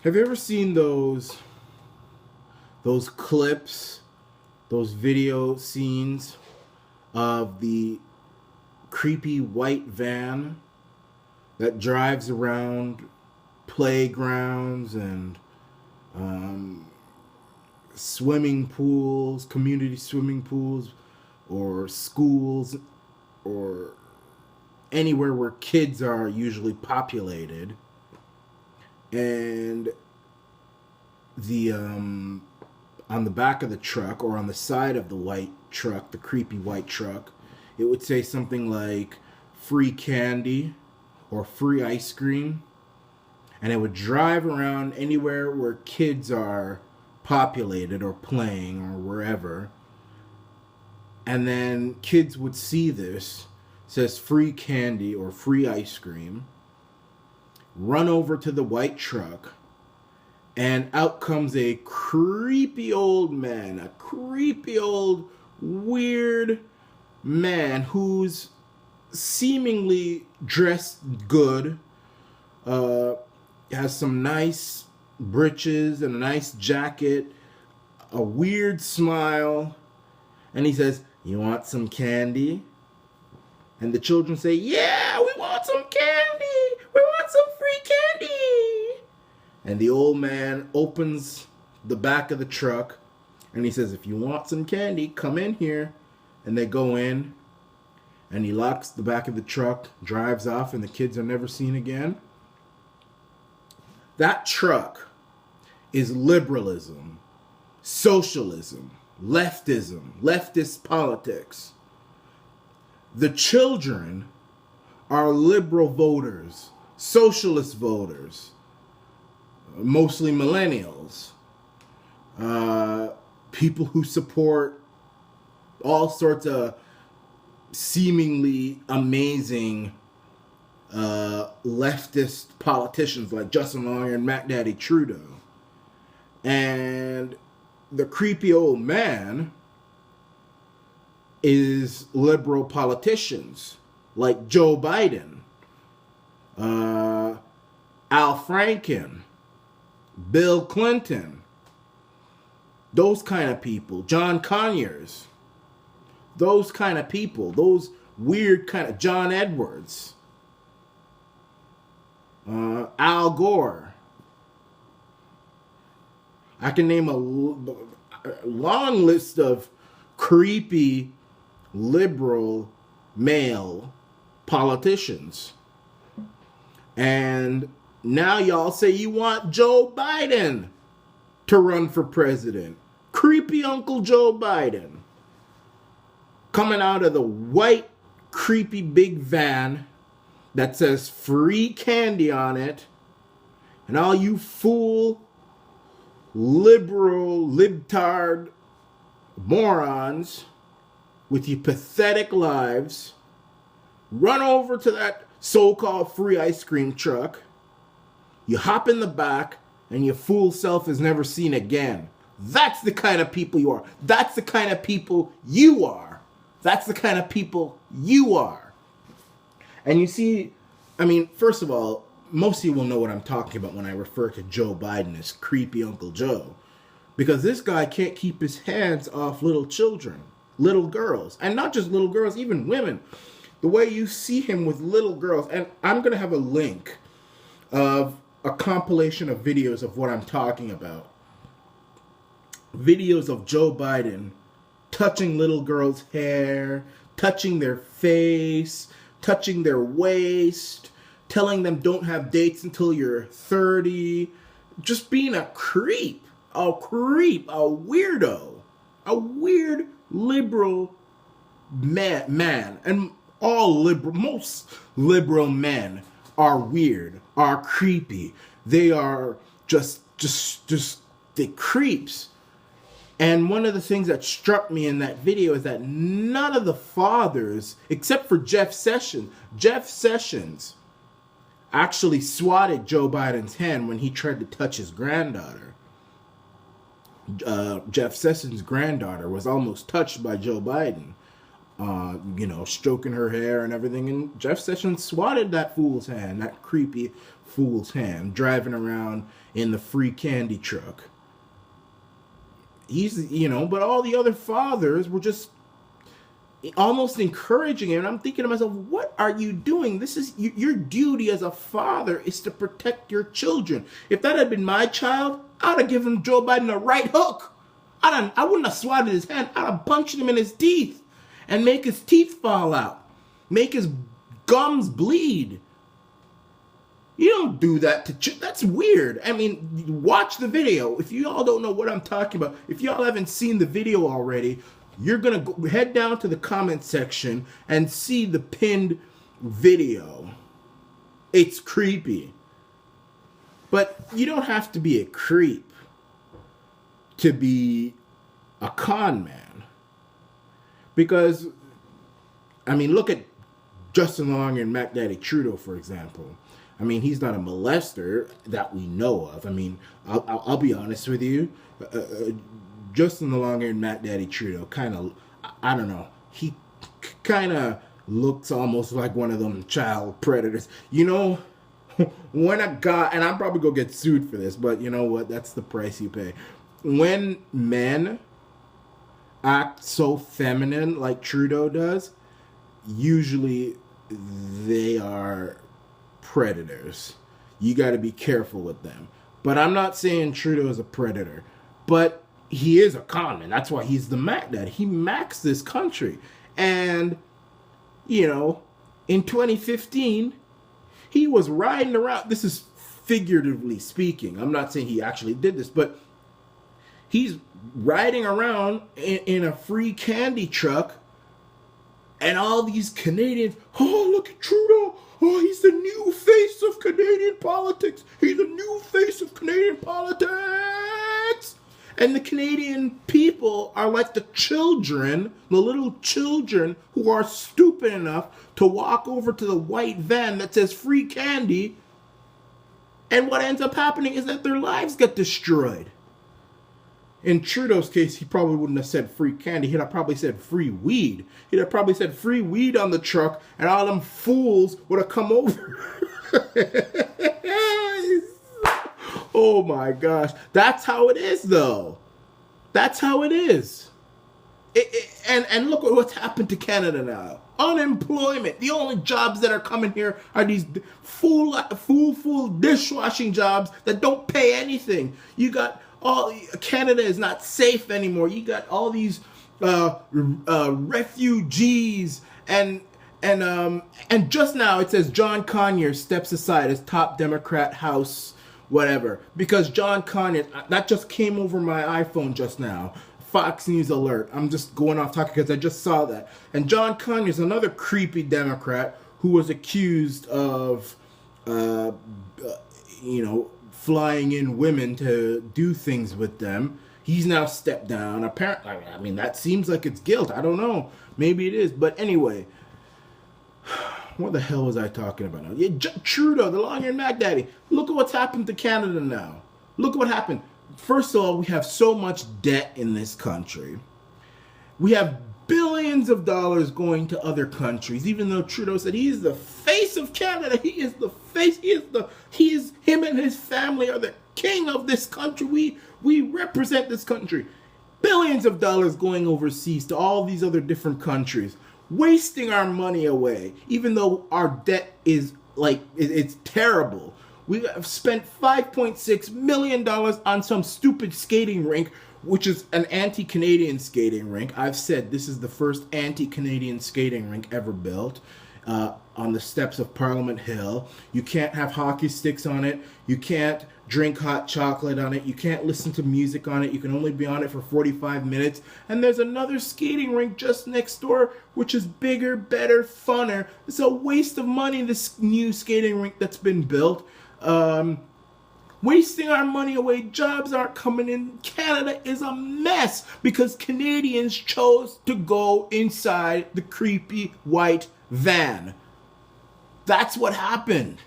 Have you ever seen those clips, those video scenes of the creepy white van that drives around playgrounds and swimming pools, community swimming pools, or schools, or anywhere where kids are usually populated, and the on the back of the truck or on the side of the white truck, the creepy white truck, it would say something like free candy or free ice cream, and it would drive around anywhere where kids are populated or playing or wherever. And then kids would see this, says free candy or free ice cream, run over to the white truck, and out comes a creepy old man, a creepy old weird man who's seemingly dressed good, has some nice breeches and a nice jacket, a weird smile, and he says, "You want some candy?" And the children say, "Yeah, we want some candy! We want some free candy!" And the old man opens the back of the truck and he says, "If you want some candy, come in here." And they go in and he locks the back of the truck, drives off, and the kids are never seen again. That truck is liberalism, socialism, leftism, leftist politics. The children are liberal voters, socialist voters, mostly millennials, people who support all sorts of seemingly amazing leftist politicians like Justin Long and Matt Daddy Trudeau. And the creepy old man is liberal politicians like Joe Biden, Al Franken, Bill Clinton, those kind of people, John Conyers, those kind of people, those weird kind of John Edwards, Al Gore. I can name a long list of creepy liberal male politicians. And now y'all say you want Joe Biden to run for president. Creepy Uncle Joe Biden. Coming out of the white, creepy big van that says free candy on it. And all you fool, liberal, libtard morons with your pathetic lives run over to that so-called free ice cream truck. You hop in the back and your fool self is never seen again. That's the kind of people you are. That's the kind of people you are. That's the kind of people you are. And you see, I mean, first of all, most of you will know what I'm talking about when I refer to Joe Biden as creepy Uncle Joe. Because this guy can't keep his hands off little children, little girls. And not just little girls, even women. The way you see him with little girls. And I'm going to have a link of a compilation of videos of what I'm talking about. Videos of Joe Biden touching little girls' hair, touching their face, touching their waist, telling them don't have dates until you're 30, just being a creep, a weirdo, a weird liberal man. And most liberal men are weird, are creepy. They are just they creeps. And one of the things that struck me in that video is that none of the fathers, except for Jeff Sessions actually swatted Joe Biden's hand when he tried to touch his granddaughter. Jeff Sessions' granddaughter was almost touched by Joe Biden. stroking her hair and everything. And Jeff Sessions swatted that fool's hand, that creepy fool's hand, driving around in the free candy truck. But all the other fathers were just almost encouraging him. And I'm thinking to myself, what are you doing? This is your duty as a father is to protect your children. If that had been my child, I'd have given Joe Biden a right hook. I wouldn't have swatted his hand. I'd have punched him in his teeth and make his teeth fall out, make his gums bleed. You don't do that to that's weird. I mean, watch the video. If you all don't know what I'm talking about, if y'all haven't seen the video already, you're going to head down to the comment section and see the pinned video. It's creepy. But you don't have to be a creep to be a con man. Because, I mean, look at Justin Long and Mac Daddy Trudeau, for example. I mean, he's not a molester that we know of. I mean, I'll be honest with you. Justin Longer and Mac Daddy Trudeau kind of, I don't know, he kind of looks almost like one of them child predators. When a guy, and I'm probably going to get sued for this, but you know what? That's the price you pay. When men act so feminine like Trudeau does, usually they are predators. You got to be careful with them. But I'm not saying Trudeau is a predator, but he is a con man. That's why he's the Mac Dad. He Macs this country. And, in 2015, he was riding around. This is figuratively speaking. I'm not saying he actually did this, but he's riding around in a free candy truck, and all these Canadians, oh, look at Trudeau. Oh, he's the new face of Canadian politics. He's the new face of Canadian politics. And the Canadian people are like the little children who are stupid enough to walk over to the white van that says free candy. And what ends up happening is that their lives get destroyed. In Trudeau's case, he probably wouldn't have said free candy. He'd have probably said free weed. He'd have probably said free weed on the truck, and all them fools would have come over. Oh my gosh. That's how it is, though. That's how it is. And look at what's happened to Canada now. Unemployment. The only jobs that are coming here are these full dishwashing jobs that don't pay anything. You got Canada is not safe anymore. You got all these refugees and just now it says John Conyers steps aside as top Democrat House whatever, because John Conyers, that just came over my iPhone just now. Fox News alert. I'm just going off topic because I just saw that. And John Conyers, another creepy Democrat who was accused of flying in women to do things with them. He's now stepped down. Apparently, I mean, that seems like it's guilt. I don't know. Maybe it is. But anyway, what the hell was I talking about now? Yeah, Trudeau, the long-haired Mac Daddy. Look at what's happened to Canada now. Look at what happened. First of all, we have so much debt in this country. We have billions of dollars going to other countries, even though Trudeau said he is the face of Canada. He is the face. Him and his family are the king of this country. We represent this country. Billions of dollars going overseas to all these other different countries, wasting our money away, even though our debt is it's terrible. We have spent $5.6 million on some stupid skating rink, which is an anti-Canadian skating rink. I've said this is the first anti-Canadian skating rink ever built on the steps of Parliament Hill. You can't have hockey sticks on it. You can't drink hot chocolate on it. You can't listen to music on it. You can only be on it for 45 minutes. And there's another skating rink just next door, which is bigger, better, funner. It's a waste of money, this new skating rink that's been built. Wasting our money away. Jobs aren't coming in. Canada is a mess because Canadians chose to go inside the creepy white van. That's what happened.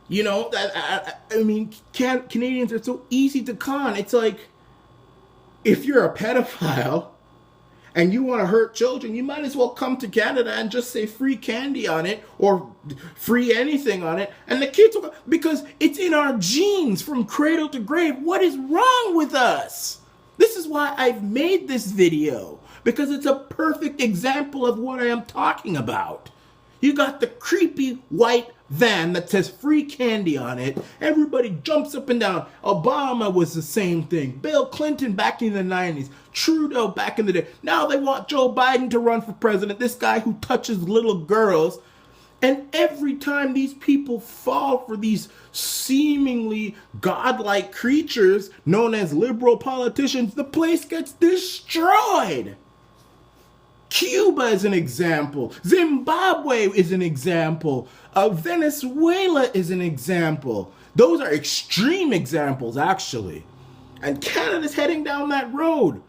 Canadians are so easy to con. It's like, if you're a pedophile and you want to hurt children, you might as well come to Canada and just say free candy on it or free anything on it. And the kids will, because it's in our genes from cradle to grave. What is wrong with us? This is why I've made this video, because it's a perfect example of what I am talking about. You got the creepy white van that says free candy on it. Everybody jumps up and down. Obama was the same thing. Bill Clinton back in the 90s. Trudeau back in the day. Now they want Joe Biden to run for president. This guy who touches little girls. And every time these people fall for these seemingly godlike creatures known as liberal politicians, the place gets destroyed. Cuba is an example. Zimbabwe is an example. Venezuela is an example. Those are extreme examples, actually. And Canada's heading down that road.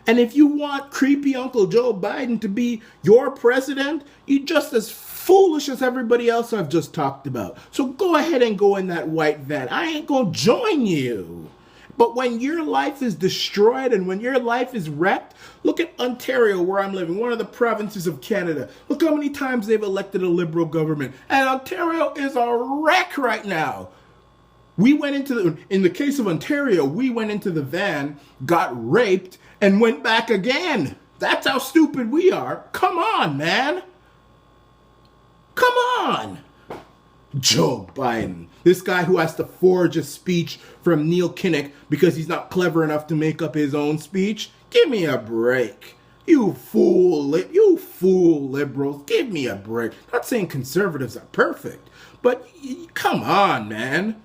And if you want creepy Uncle Joe Biden to be your president, you're just as foolish as everybody else I've just talked about. So go ahead and go in that white van. I ain't gonna join you. But when your life is destroyed and when your life is wrecked, look at Ontario, where I'm living, one of the provinces of Canada. Look how many times they've elected a liberal government. And Ontario is a wreck right now. We went into in the case of Ontario, we went into the van, got raped, and went back again. That's how stupid we are. Come on, man. Come on. Joe Biden, this guy who has to forge a speech from Neil Kinnock because he's not clever enough to make up his own speech. Give me a break. You fool liberals. Give me a break. Not saying conservatives are perfect, but come on, man.